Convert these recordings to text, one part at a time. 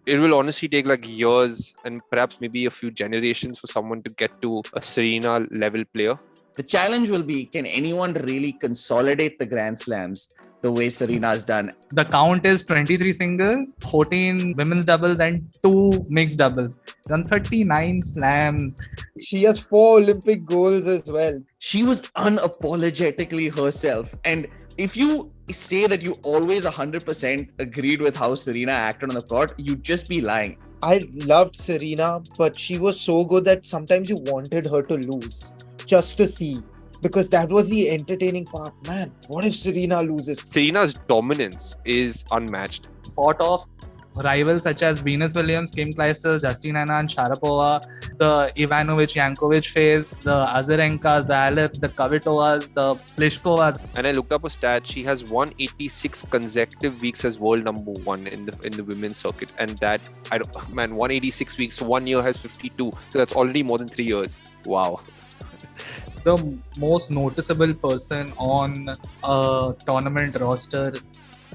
it will honestly take like years and perhaps maybe a few generations for someone to get to a Serena level player. The challenge will be, can anyone really consolidate the Grand Slams the way Serena's done? The count is 23 singles, 14 women's doubles, and 2 mixed doubles. Done 39 slams. She has 4 Olympic goals as well. She was unapologetically herself. And if you say that you always 100% agreed with how Serena acted on the court, you'd just be lying. I loved Serena, but she was so good that sometimes you wanted her to lose just to see, because that was the entertaining part. Man, what if Serena loses? Serena's dominance is unmatched. Fought off rivals such as Venus Williams, Kim Clijsters, Justine Henin, Sharapova, the Ivanovic-Yankovic phase, the Azarenkas, the Aleps, the Kvitovas, the Pliškovas. And I looked up a stat. She has 186 consecutive weeks as world number 1 in the women's circuit, and that 186 weeks. 1 year has 52, so that's already more than 3 years. Wow. The most noticeable person on a tournament roster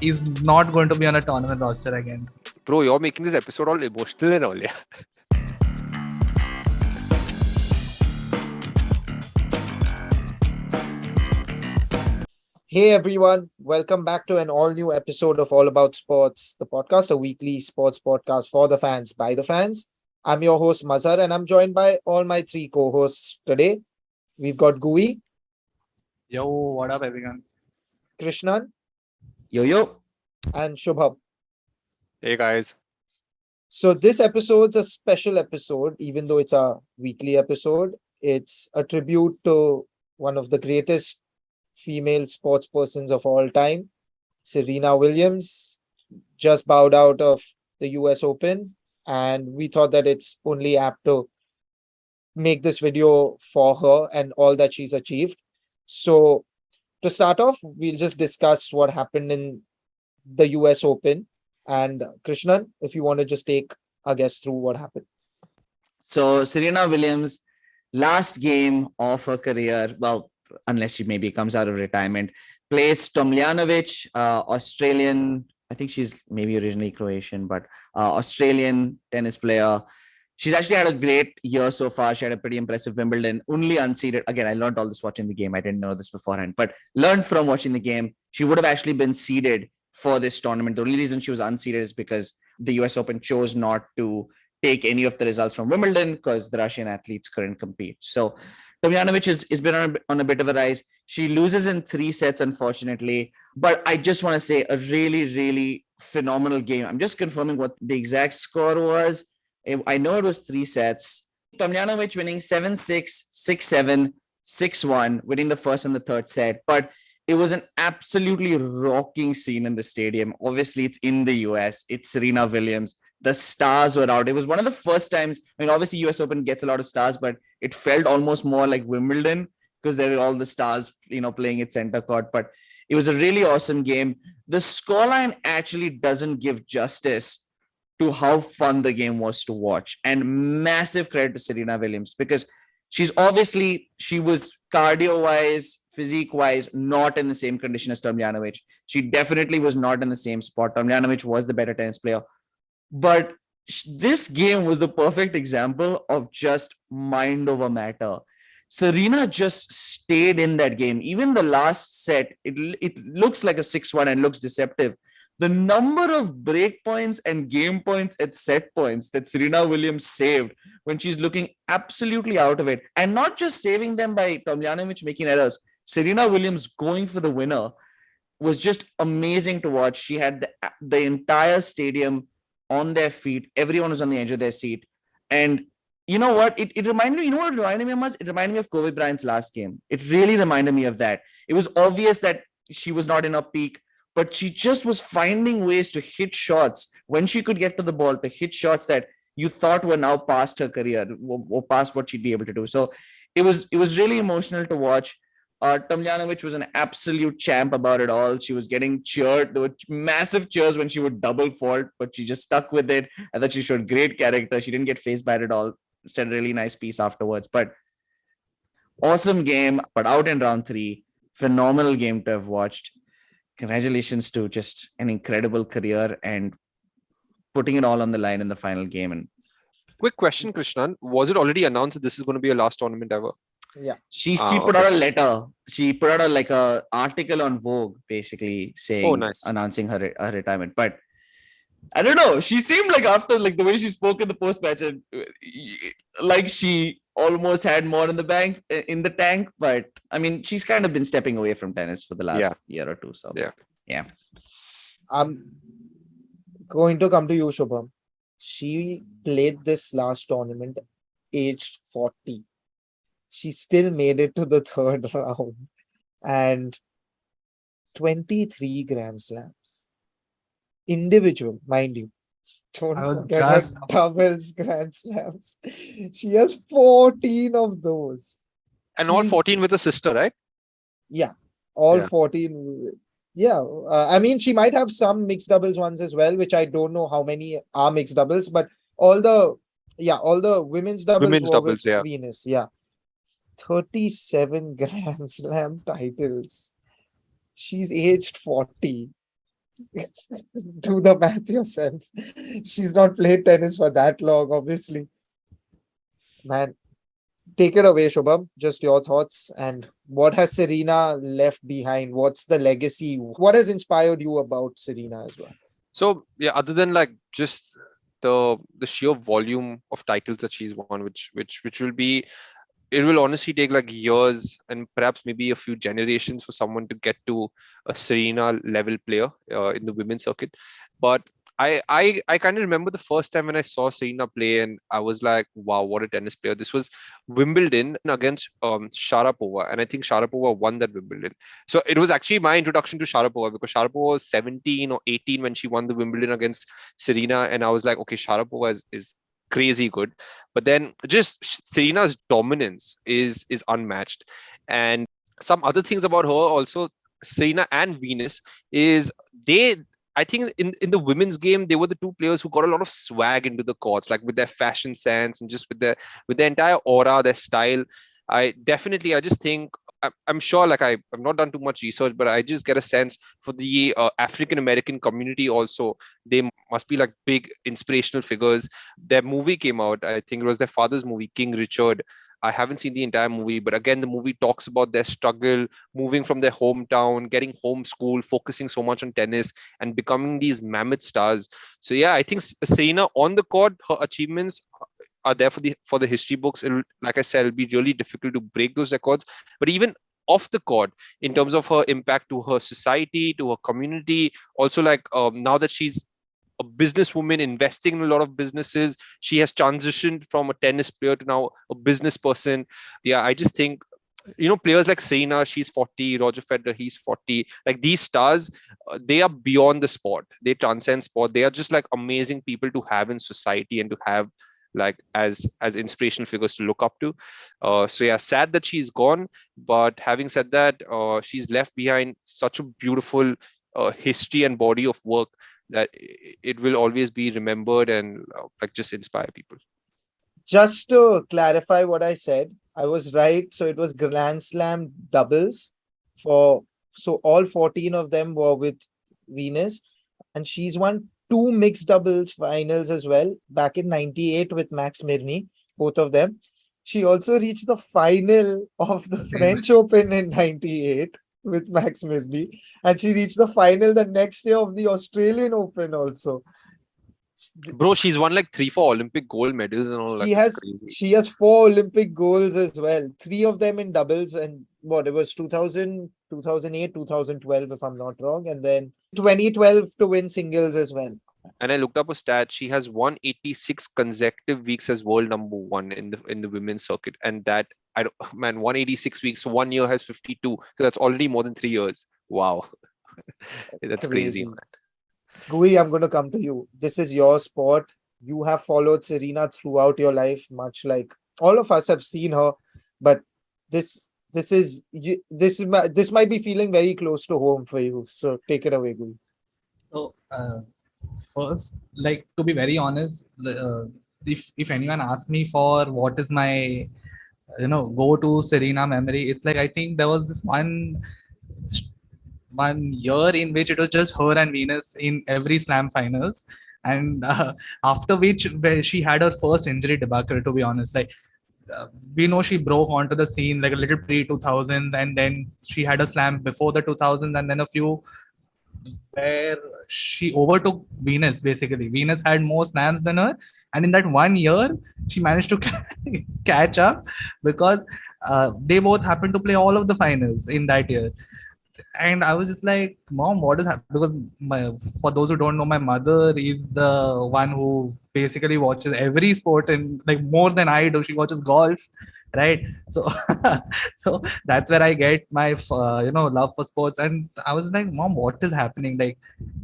is not going to be on a tournament roster again. Bro, you're making this episode all emotional and all, yeah. Hey everyone, welcome back to an all-new episode of All About Sports, the podcast, a weekly sports podcast for the fans, by the fans. I'm your host Mazhar, and I'm joined by all my 3 co-hosts today. We've got Gui. Yo, what up everyone? Krishnan. Yo. And Shubham. Hey guys. So this episode's a special episode, even though it's a weekly episode. It's a tribute to one of the greatest female sports persons of all time, Serena Williams, just bowed out of the US Open. And we thought that it's only apt to make this video for her and all that she's achieved. So to start off, we'll just discuss what happened in the US Open. And Krishnan, if you want to just take our guest through what happened. So Serena Williams, last game of her career, well, unless she maybe comes out of retirement, plays Tomljanovic, Australian, I think she's maybe originally Croatian, but Australian tennis player. She's actually had a great year so far. She had a pretty impressive Wimbledon, only unseeded. Again, I learned all this watching the game. I didn't know this beforehand, but learned from watching the game. She would have actually been seeded for this tournament. The only reason she was unseeded is because the US Open chose not to take any of the results from Wimbledon because the Russian athletes couldn't compete. So Tomljanovic has been on a bit of a rise. She loses in 3 sets, unfortunately. But I just want to say a really, really phenomenal game. I'm just confirming what the exact score was. I know it was 3 sets. Tomljanovic winning 7-6, 6-7, 6-1, winning the first and the third set. But it was an absolutely rocking scene in the stadium. Obviously, it's in the US. It's Serena Williams. The stars were out. It was one of the first times. I mean, obviously, US Open gets a lot of stars, but it felt almost more like Wimbledon because there were all the stars, playing at center court. But it was a really awesome game. The scoreline actually doesn't give justice to how fun the game was to watch. And massive credit to Serena Williams because she was cardio-wise, physique-wise, not in the same condition as Tomljanovic. She definitely was not in the same spot. Tomljanovic was the better tennis player. But this game was the perfect example of just mind over matter. Serena just stayed in that game. Even the last set, it looks like a 6-1 and looks deceptive. The number of break points and game points at set points that Serena Williams saved when she's looking absolutely out of it, and not just saving them by Tomljanovic making errors, Serena Williams going for the winner was just amazing to watch. She had the entire stadium on their feet. Everyone was on the edge of their seat. And you know what? It reminded me, what it reminded me of? It reminded me of Kobe Bryant's last game. It really reminded me of that. It was obvious that she was not in her peak, but she just was finding ways to hit shots when she could get to the ball, to hit shots that you thought were now past her career or past what she'd be able to do. So it was really emotional to watch. Tomljanovic was an absolute champ about it all. She was getting cheered. There were massive cheers when she would double fault, but she just stuck with it. I thought she showed great character. She didn't get phased by it at all. Said a really nice piece afterwards. But awesome game, but out in round 3. Phenomenal game to have watched. Congratulations to just an incredible career and putting it all on the line in the final game. And Quick question, Krishnan. Was it already announced that this is going to be a last tournament ever? Yeah. she put out a letter. She put out a article on Vogue, basically saying, announcing her retirement. But I don't know. She seemed like after the way she spoke in the post match, like she almost had more in the tank. But I mean, she's kind of been stepping away from tennis for the last year or two. So yeah. I'm going to come to you, Shubham. She played this last tournament aged 40. She still made it to the third round and 23 Grand Slams. Individual, mind you. Don't forget her doubles Grand Slams. She has 14 of those. And all 14 with a sister, right? Yeah, all 14. Yeah, I mean, she might have some mixed doubles ones as well, which I don't know how many are mixed doubles, but all the women's doubles were with Venus. Yeah. 37 Grand Slam titles. She's aged 40. Do the math yourself. She's not played tennis for that long, obviously. Man, take it away, Shubham. Just your thoughts. And what has Serena left behind? What's the legacy? What has inspired you about Serena as well? So, yeah, other than just the sheer volume of titles that she's won, which will be, it will honestly take years and perhaps maybe a few generations for someone to get to a Serena level player in the women's circuit. But I kind of remember the first time when I saw Serena play and I was like, wow, what a tennis player. This was Wimbledon against Sharapova. And I think Sharapova won that Wimbledon. So it was actually my introduction to Sharapova because Sharapova was 17 or 18 when she won the Wimbledon against Serena. And I was like, okay, Sharapova is crazy good, but then just Serena's dominance is unmatched. And some other things about her also, Serena and Venus, is I think in the women's game, they were the two players who got a lot of swag into the courts, with their fashion sense and just with their entire aura, their style. I just think, I'm sure, I've not done too much research, but I just get a sense for the African American community also. They must be big inspirational figures. Their movie came out, I think it was their father's movie, King Richard. I haven't seen the entire movie, but again, the movie talks about their struggle, moving from their hometown, getting homeschooled, focusing so much on tennis and becoming these mammoth stars. So yeah, I think Serena on the court, her achievements are there for the history books. Like I said, it'll be really difficult to break those records. But even off the court, in terms of her impact to her society, to her community, also now that she's a businesswoman investing in a lot of businesses, she has transitioned from a tennis player to now a business person. Yeah, I just think, players like Serena, she's 40, Roger Federer, he's 40. These stars, they are beyond the sport. They transcend sport. They are just amazing people to have in society and to have as inspirational figures to look up to. So yeah, sad that she's gone, but having said that, she's left behind such a beautiful history and body of work that it will always be remembered and just inspire people. Just to clarify what I said, I was right. So it was Grand Slam doubles so all 14 of them were with Venus, and she's won 2 mixed doubles finals as well, back in 98 with Max Mirny, both of them. She also reached the final of the French Open in 98 with Max Mirny, and she reached the final the next year of the Australian Open also. Bro, she's won 3-4 Olympic gold medals and all. She has 4 Olympic goals as well, 3 of them in doubles, and it was 2000, 2008, 2012 if I'm not wrong, and then 2012 to win singles as well. And I looked up a stat. She has won 86 consecutive weeks as world number 1 in the women's circuit, and that 186 weeks. So 1 year has 52. So that's already more than 3 years. Wow, that's crazy. Gui, I'm going to come to you. This is your sport. You have followed Serena throughout your life, much like all of us have seen her. But this might be feeling very close to home for you. So take it away, Gui. So first, to be very honest, if anyone asks me for what is my go-to Serena memory, it's I think there was this one year in which it was just her and Venus in every slam finals. And after which, where she had her first injury debacle, to be honest. Like, we know she broke onto the scene like a little pre 2000, and then she had a slam before the 2000s, and then a few where she overtook Venus. Basically, Venus had more slams than her, and in that 1 year, she managed to catch up because they both happened to play all of the finals in that year. And I was just like, Mom, what is happening? Because for those who don't know, my mother is the one who basically watches every sport, and like more than I do. She watches golf, right? So, so that's where I get my love for sports. And I was like, Mom, what is happening? Like,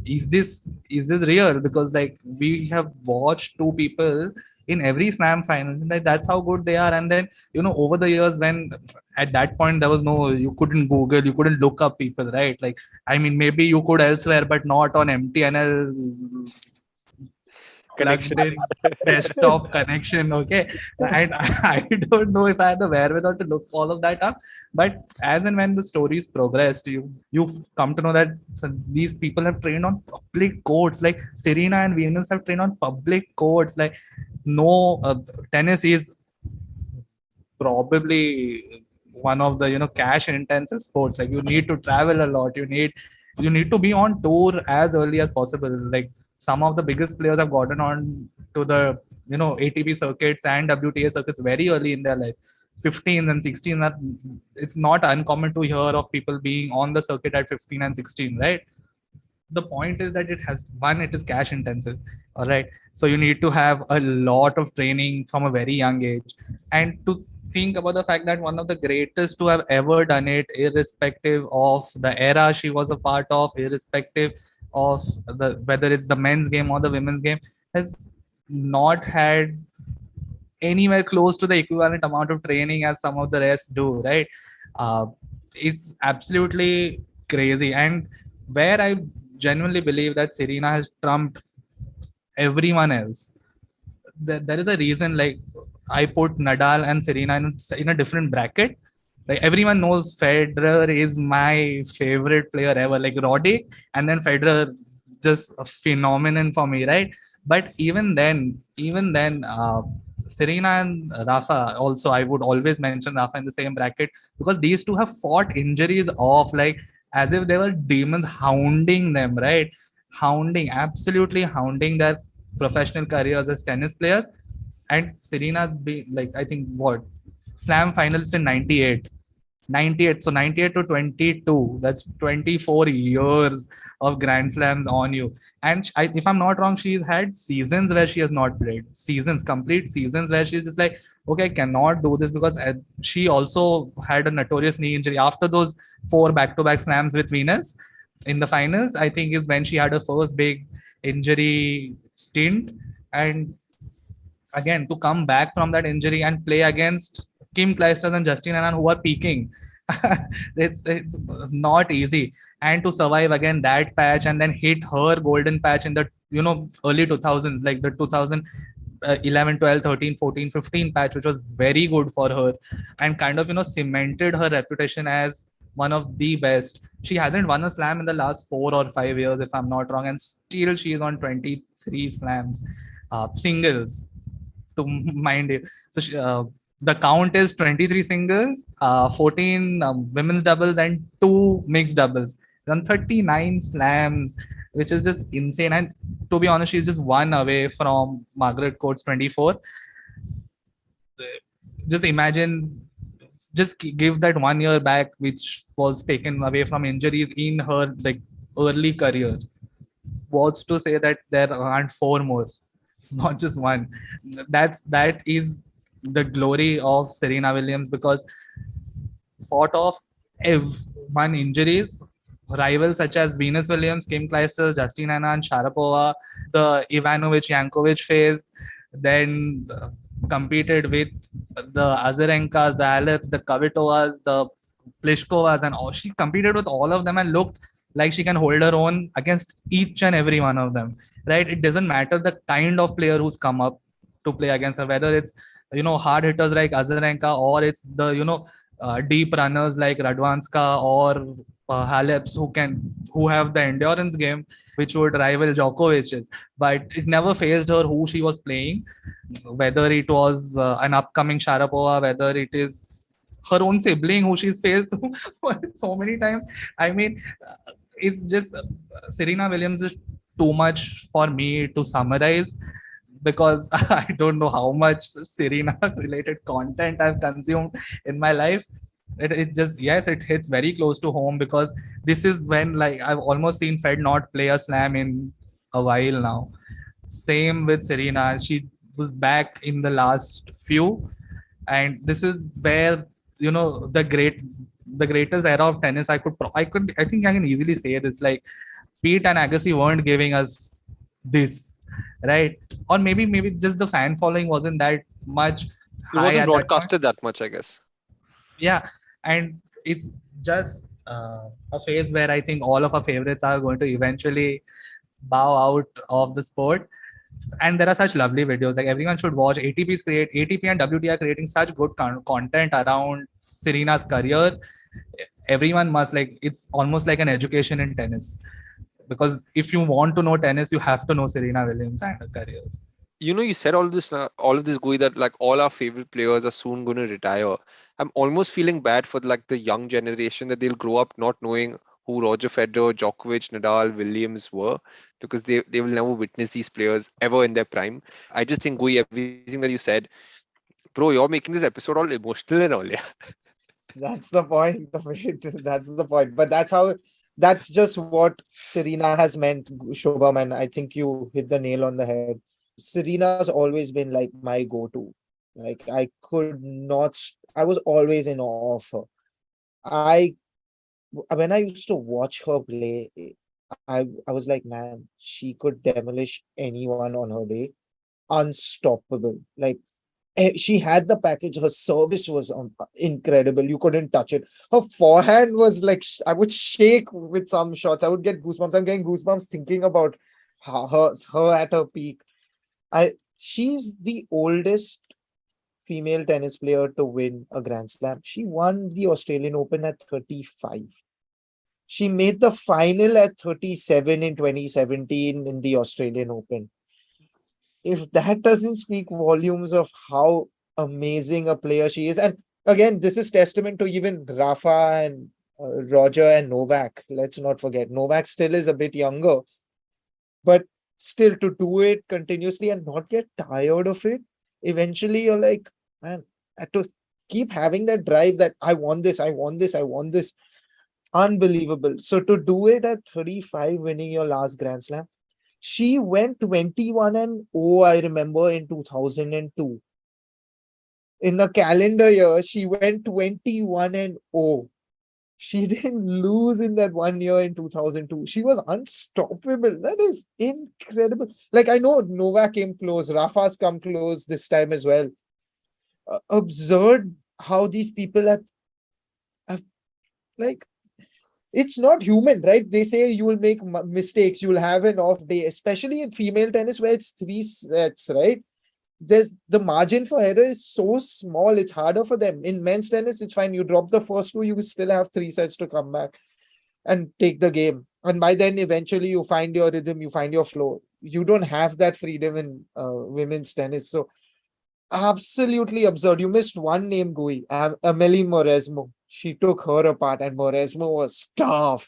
is this real? Because like we have watched two people in every slam final, and like, that's how good they are. And then over the years, when at that point there was no, you couldn't Google, you couldn't look up people, right? Like, I mean, maybe you could elsewhere, but not on MTNL Connection. plugged in desktop connection. Okay, and I don't know if I had the wherewithal to look all of that up. But as and when the stories progressed, you've come to know that these people have trained on public courts. Like Serena and Venus have trained on public courts. Like, no, tennis is probably one of the cash intensive sports. Like, you need to travel a lot, you need to be on tour as early as possible. Like, some of the biggest players have gotten on to the ATP circuits and WTA circuits very early in their life, 15 and 16. That it's not uncommon to hear of people being on the circuit at 15 and 16, right? The point is that it is cash intensive. All right, so you need to have a lot of training from a very young age. And to think about the fact that one of the greatest to have ever done it, irrespective of the era she was a part of, irrespective of the whether it's the men's game or the women's game, has not had anywhere close to the equivalent amount of training as some of the rest do, right? uh, it's absolutely crazy. And where I genuinely believe that Serena has trumped everyone else, there is a reason. Like, I put Nadal and Serena in a different bracket. Like, everyone knows Federer is my favorite player ever, like Roddick, and then Federer, just a phenomenon for me, right? But even then, Serena and Rafa also, I would always mention Rafa in the same bracket, because these two have fought injuries off, like as if they were demons hounding them, right? Absolutely hounding their professional careers as tennis players. And Serena's been, like, I think, what, slam finalist in 98. 98, so 98 to 22, that's 24 years of grand slams on you. And if I'm not wrong, she's had seasons where she has not played, complete seasons where she's just like, okay, I cannot do this, because she also had a notorious knee injury after those 4 back-to-back slams with Venus in the finals. I think is when she had her first big injury stint. And again, to come back from that injury and play against Kim Clijsters and Justine Henin, who are peaking, it's not easy. And to survive again that patch and then hit her golden patch in the early 2000s, like the 2011, 12, 13, 14, 15 patch, which was very good for her, and kind of cemented her reputation as one of the best. She hasn't won a slam in the last 4 or 5 years, if I'm not wrong, and still she is on 23 slams, singles, to mind it. So the count is 23 singles, 14 women's doubles, and 2 mixed doubles. Done 39 slams, which is just insane. And to be honest, she's just one away from Margaret Court's 24. Just imagine, just give that 1 year back, which was taken away from injuries in her like early career. What's to say that there aren't 4 more, not just 1? That is the glory of Serena Williams, because fought off one injuries, rivals such as Venus Williams, Kim Clijsters, Justine Henin, Sharapova, the Ivanovic-Yankovic phase, then competed with the Azarenkas, the Aleps, the Kvitovas, the Pliškovas, and all. She competed with all of them and looked like she can hold her own against each and every one of them, right? It doesn't matter the kind of player who's come up to play against her, whether it's hard hitters like Azarenka, or it's the deep runners like Radwanska, or Haleps who have the endurance game which would rival Djokovic's, but it never phased her who she was playing, whether it was an upcoming Sharapova, whether it is her own sibling who she's faced so many times. I mean, it's just Serena Williams is too much for me to summarize because I don't know how much Serena related content I've consumed in my life. It just, yes, it hits very close to home because this is when, like, I've almost seen Fed not play a slam in a while now. Same with Serena. She was back in the last few, and this is where, the greatest era of tennis. I think I can easily say this. Like, Pete and Agassi weren't giving us this, right? Or maybe just the fan following wasn't that much It high wasn't at that point. broadcasted that much, I guess. Yeah, and it's just a phase where I think all of our favorites are going to eventually bow out of the sport. And there are such lovely videos. Like, everyone should watch. ATP and WTA are creating such good content around Serena's career. Everyone must, like, it's almost like an education in tennis, because if you want to know tennis, you have to know Serena Williams and her career. You said all of this, Gui, that like all our favorite players are soon going to retire. I'm almost feeling bad for like the young generation that they'll grow up not knowing who Roger Federer, Djokovic, Nadal, Williams were, because they will never witness these players ever in their prime. I just think, Gui, everything that you said, bro, you're making this episode all emotional and all. Yeah. That's the point of it. That's the point. But that's just what Serena has meant, Shobham, and I think you hit the nail on the head. Serena's always been like my go-to. Like, I was always in awe of her. When I used to watch her play, I was like, man, she could demolish anyone on her day. Unstoppable. Like, she had the package. Her service was incredible. You couldn't touch it. Her forehand was like, I would shake with some shots. I would get goosebumps. I'm getting goosebumps thinking about her at her peak. She's the oldest female tennis player to win a Grand Slam. She won the Australian Open at 35. She made the final at 37 in 2017 in the Australian Open. If that doesn't speak volumes of how amazing a player she is, and again, this is testament to even Rafa and Roger and Novak. Let's not forget, Novak still is a bit younger, but still, to do it continuously and not get tired of it, eventually you're like, man, I have to keep having that drive that I want this, I want this, I want this. Unbelievable. So to do it at 35, winning your last Grand Slam, she went 21-0, I remember, in 2002. In a calendar year, she went 21-0. She didn't lose in that 1 year in 2002. She was unstoppable. That is incredible. Like, I know Novak came close. Rafa's come close this time as well. Absurd how these people have like, it's not human, right? They say you will make mistakes. You will have an off day, especially in female tennis where it's 3 sets, right? There's the margin for error is so small. It's harder for them. In men's tennis, it's fine. You drop the first 2, you still have 3 sets to come back and take the game. And by then, eventually, you find your rhythm, you find your flow. You don't have that freedom in women's tennis. So, absolutely absurd. You missed one name, Gui, Amelie Mauresmo. She took her apart, and Mauresmo was tough.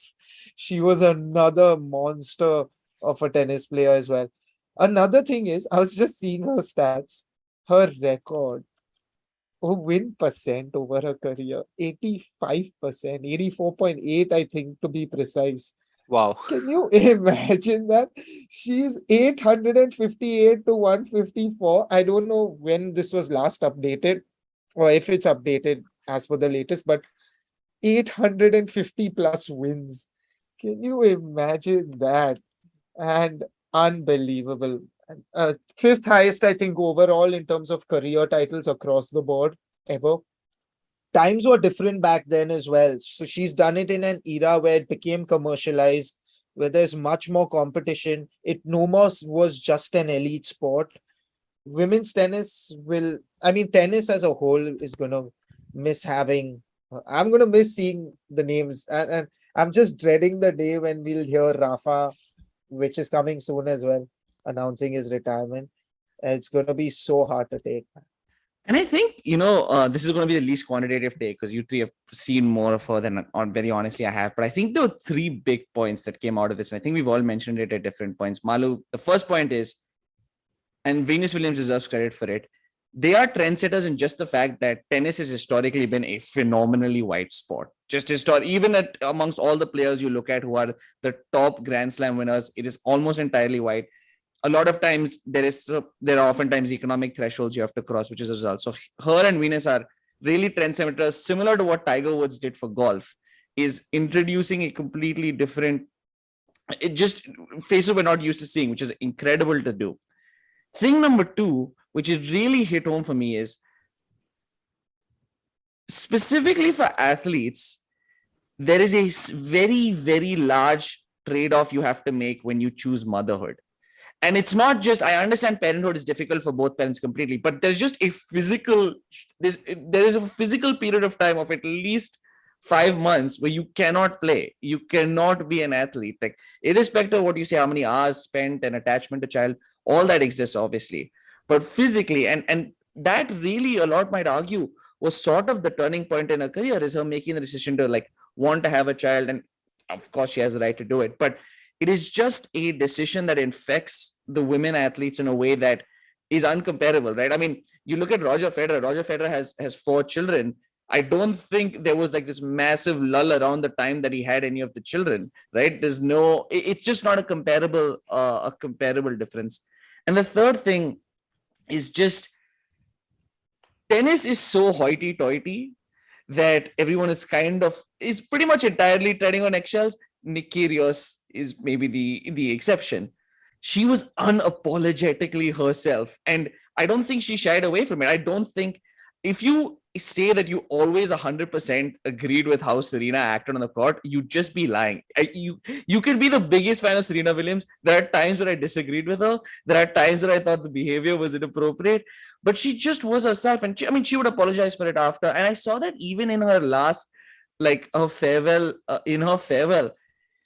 She was another monster of a tennis player as well. Another thing is, I was just seeing her stats, her record, her win percent over her career, 85%, 84.8, I think, to be precise. Wow. Can you imagine that? She's 858 to 154. I don't know when this was last updated or if it's updated as per the latest, but 850 plus wins. Can you imagine that? And unbelievable. Fifth highest, I think, overall in terms of career titles across the board ever. Times were different back then as well. So she's done it in an era where it became commercialized, where there's much more competition. It no more was just an elite sport. Women's tennis tennis as a whole is going to miss having I'm gonna miss seeing the names, and I'm just dreading the day when we'll hear Rafa, which is coming soon as well, announcing his retirement. It's gonna be so hard to take. And I think, this is going to be the least quantitative take because you three have seen more of her than very honestly I have. But I think there were three big points that came out of this. And I think we've all mentioned it at different points. Malu, the first point is, and Venus Williams deserves credit for it, they are trendsetters in just the fact that tennis has historically been a phenomenally white sport. Even amongst all the players you look at who are the top Grand Slam winners, it is almost entirely white. A lot of times there are oftentimes economic thresholds you have to cross, which is a result. So her and Venus are really trendsetters, similar to what Tiger Woods did for golf, is introducing a completely different, it just faces we're not used to seeing, which is incredible to do. Thing number two, which is really hit home for me, is specifically for athletes, there is a very, very large trade-off you have to make when you choose motherhood. And it's not just, I understand parenthood is difficult for both parents completely, but there's just a there is a physical period of time of at least 5 months where you cannot play. You cannot be an athlete. Like, irrespective of what you say, how many hours spent and attachment to child, all that exists, obviously. But physically, and that really, a lot might argue, was sort of the turning point in her career, is her making the decision to want to have a child. And of course, she has the right to do it. But it is just a decision that infects the women athletes in a way that is uncomparable, right? I mean, you look at Roger Federer. Roger Federer has 4 children. I don't think there was this massive lull around the time that he had any of the children, right? It's just not a comparable difference. And the third thing is just, tennis is so hoity-toity that everyone is pretty much entirely treading on eggshells. Nick Kyrgios is maybe the exception. She was unapologetically herself, and I don't think she shied away from it. I don't think, if you say that you always 100% agreed with how Serena acted on the court, you'd just be lying. You could be the biggest fan of Serena Williams. There are times where I disagreed with her. There are times where I thought the behavior was inappropriate, but she just was herself. And she would apologize for it after. And I saw that even in her last, her farewell,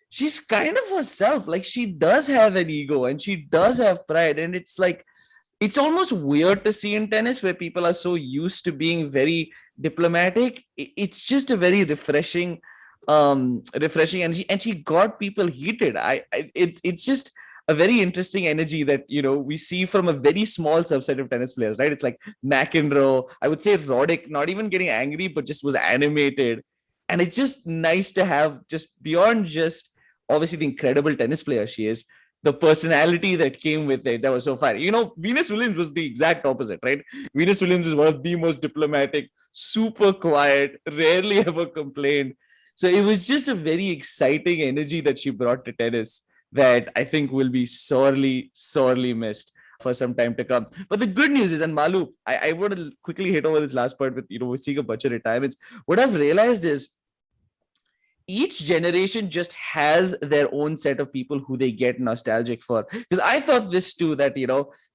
she's kind of herself. She does have an ego and she does have pride. And it's almost weird to see in tennis where people are so used to being very diplomatic. It's just a very refreshing energy, and she got people heated. It's just a very interesting energy that we see from a very small subset of tennis players, right? It's like McEnroe, I would say Roddick, not even getting angry, but just was animated. And it's just nice to have, just beyond just obviously the incredible tennis player she is, the personality that came with it, that was so fun. Venus Williams was the exact opposite, right? Venus Williams is one of the most diplomatic, super quiet, rarely ever complained. So it was just a very exciting energy that she brought to tennis that I think will be sorely, sorely missed for some time to come. But the good news is, and Malu, I want to quickly hit over this last part with, we're seeing a bunch of retirements. What I've realized is, each generation just has their own set of people who they get nostalgic for. Because I thought this too, that,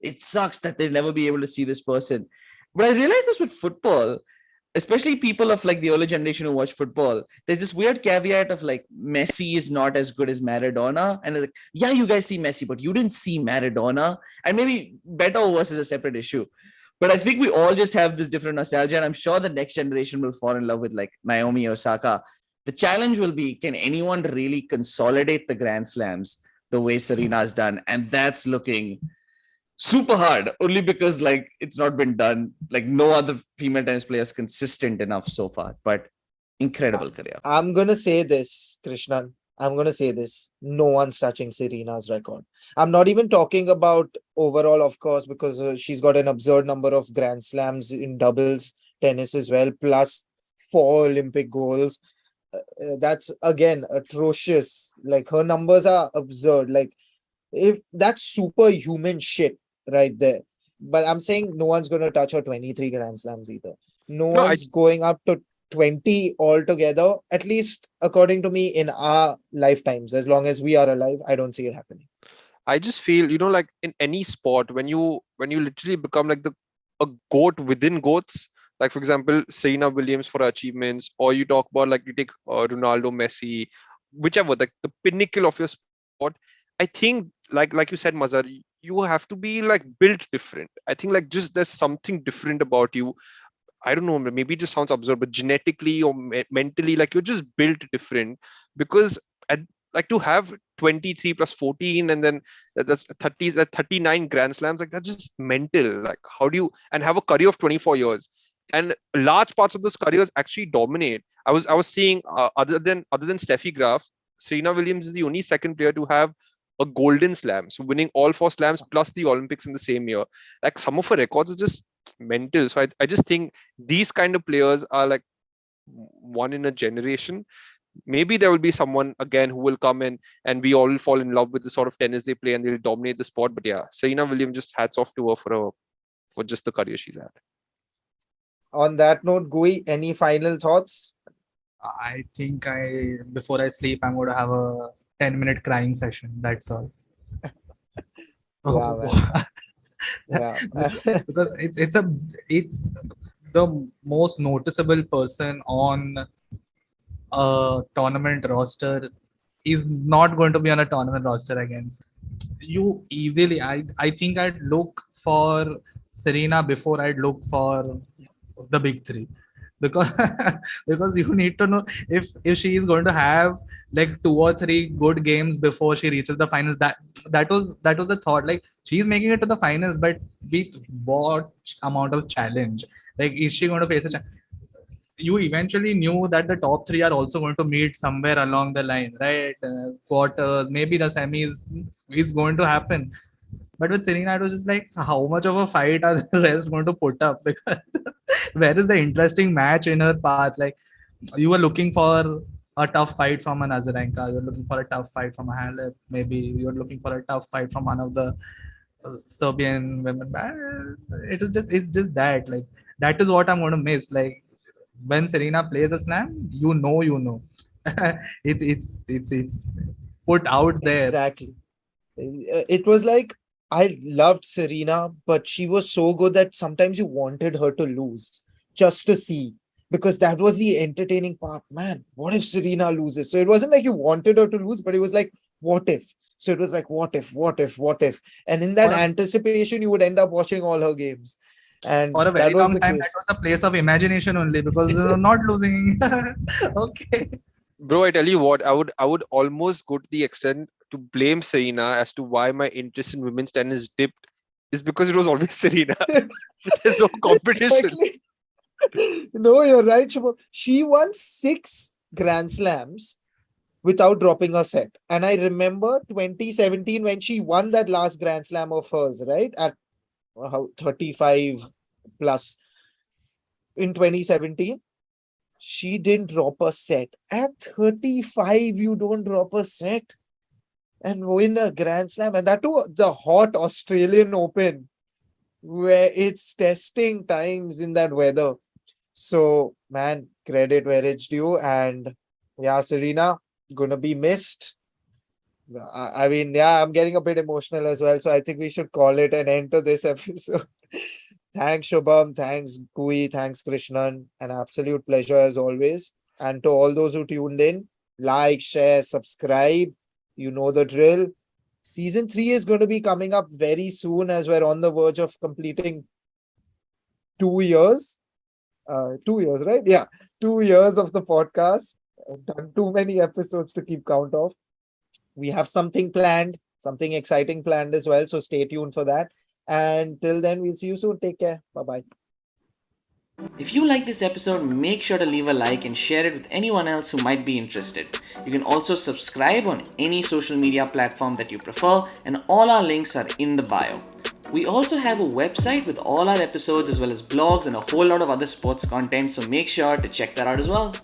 it sucks that they'll never be able to see this person. But I realized this with football, especially people of the older generation who watch football. There's this weird caveat of Messi is not as good as Maradona. And yeah, you guys see Messi, but you didn't see Maradona. And maybe better or worse is a separate issue. But I think we all just have this different nostalgia. And I'm sure the next generation will fall in love with Naomi Osaka. The challenge will be, can anyone really consolidate the Grand Slams the way Serena's done? And that's looking super hard, only because it's not been done. No other female tennis player is consistent enough so far, but incredible career. I'm going to say this, Krishnan. I'm going to say this. No one's touching Serena's record. I'm not even talking about overall, of course, because she's got an absurd number of Grand Slams in doubles tennis as well, plus 4 Olympic goals. That's again atrocious. Her numbers are absurd. If that's superhuman shit right there. But I'm saying no one's going to touch her 23 Grand Slams either. No one's going up to 20 altogether, at least according to me, in our lifetimes. As long as we are alive, I don't see it happening. I just feel, in any sport, when you literally become a goat within goats, Like for example, Serena Williams for her achievements, or you talk about like you take Ronaldo, Messi, whichever, like the pinnacle of your sport. I think like you said, Mazhar, you have to be like built different. I think like just there's something different about you. I don't know, maybe it just sounds absurd, but genetically or mentally, like you're just built different. Because at, like to have 23 plus 14 and then that's 30, 39 Grand Slams, like that's just mental. Like how do you, and have a career of 24 years, and large parts of those careers actually dominate. I was seeing other than Steffi Graf, Serena Williams is the only second player to have a golden slam, so winning all four slams plus the Olympics in the same year. Like some of her records are just mental. So I just think these kind of players are like one in a generation. Maybe there will be someone again who will come in and we all fall in love with the sort of tennis they play and they'll dominate the sport. But yeah, Serena Williams, just hats off to her for just the career she's had. On that note, Gui, any final thoughts? I think before I sleep, I'm going to have a 10-minute crying session. That's all. Yeah, man. Yeah. Because it's the most noticeable person on a tournament roster is not going to be on a tournament roster again. You easily, I think I'd look for Serena before I'd look for the big three, because because you need to know if she is going to have like 2 or 3 good games before she reaches the finals. That was the thought. Like she's making it to the finals, but with what amount of challenge? Like is she going to face a challenge? You eventually knew that the top 3 are also going to meet somewhere along the line, right? Quarters, maybe the semis is going to happen. But with Serena, it was just like, how much of a fight are the rest going to put up? Because where is the interesting match in her path? Like, you were looking for a tough fight from an Azarenka, you're looking for a tough fight from a Halep, maybe you're looking for a tough fight from one of the Serbian women. It's just that. Like, that is what I'm going to miss. Like, when Serena plays a slam, you know. It's put out there. Exactly. It was like, I loved Serena, but she was so good that sometimes you wanted her to lose just to see, because that was the entertaining part. Man, what if Serena loses? So it wasn't like you wanted her to lose, but it was like, what if? So it was like, what if? And in that anticipation, you would end up watching all her games. And for a very long time, case. that was a place of imagination only, because not losing. Okay. Bro, I tell you what, I would almost go to the extent to blame Serena as to why my interest in women's tennis dipped, is because it was always Serena. There's no competition. Exactly. No, you're right, Shubham. She won 6 Grand Slams without dropping a set. And I remember 2017 when she won that last Grand Slam of hers, right? At 35 plus. In 2017, she didn't drop a set. At 35, you don't drop a set and win a Grand Slam. And that too, the hot Australian Open, where it's testing times in that weather. So, man, credit where it's due. And yeah, Serena, gonna be missed. I mean, yeah, I'm getting a bit emotional as well. So I think we should call it an end to this episode. Thanks, Shubham. Thanks, Gui. Thanks, Krishnan. An absolute pleasure as always. And to all those who tuned in, like, share, subscribe. You know the drill. Season 3 is going to be coming up very soon, as we're on the verge of completing 2 years. 2 years, right? Yeah, 2 years of the podcast. I've done too many episodes to keep count of. We have something planned, something exciting planned as well. So stay tuned for that. And till then, we'll see you soon. Take care. Bye-bye. If you like this episode, make sure to leave a like and share it with anyone else who might be interested. You can also subscribe on any social media platform that you prefer, and all our links are in the bio. We also have a website with all our episodes as well as blogs and a whole lot of other sports content, so make sure to check that out as well.